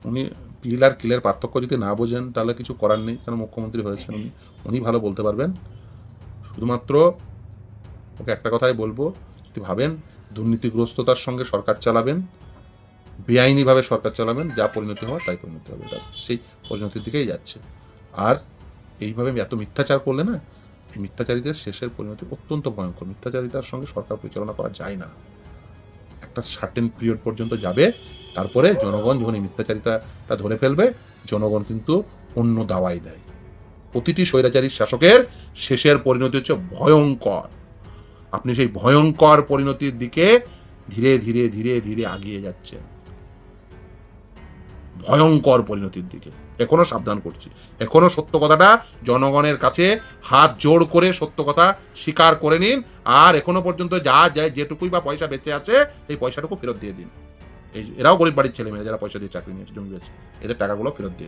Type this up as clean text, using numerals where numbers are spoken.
উনি পিল আর কিলের পার্থক্য যদি না বোঝেন তাহলে কিছু করার নেই, কারণ মুখ্যমন্ত্রী হয়েছেন উনি ভালো বলতে পারবেন। শুধুমাত্র ওকে একটা কথাই বলবো, যদি ভাবেন দুর্নীতিগ্রস্ততার সঙ্গে সরকার চালাবেন, বেআইনিভাবে সরকার চালাবেন, যা পরিণতি হওয়ার তাই পরিণতি হবে, এটা সেই পরিণতির দিকেই যাচ্ছে। আর এইভাবে এত মিথ্যাচার করলে না, মিথ্যাচারীদের শেষের পরিণতি অত্যন্ত ভয়ঙ্কর। মিথ্যাচারিতার সঙ্গে সরকার পরিচালনা করা যায় না, একটা সার্টেন পিরিয়ড পর্যন্ত যাবে, তারপরে জনগণ যখন এই মিথ্যাচারিতাটা ধরে ফেলবে, জনগণ কিন্তু অন্য দাওয়াই দেয়। প্রতিটি স্বৈরাচারী শাসকের শেষের পরিণতি হচ্ছে ভয়ঙ্কর। আপনি সেই ভয়ঙ্কর পরিণতির দিকে ধীরে ধীরে ধীরে ধীরে আগিয়ে যাচ্ছেন, ভয়ঙ্কর পরিণতির দিকে। এখনো সাবধান করছি, এখনো সত্য কথাটা জনগণের কাছে হাত জোড় করে সত্য কথা স্বীকার করে নিন। আর এখনো পর্যন্ত যা যায় যেটুকুই বা পয়সা বেঁচে আছে এই পয়সাটুকু ফেরত দিয়ে দিন। এরাও গরিব বাড়ির ছেলে মেয়ে যারা পয়সা দিয়ে চাকরি নিয়েছে, জমি পেয়েছে, এদের টাকাগুলো ফেরত দিয়ে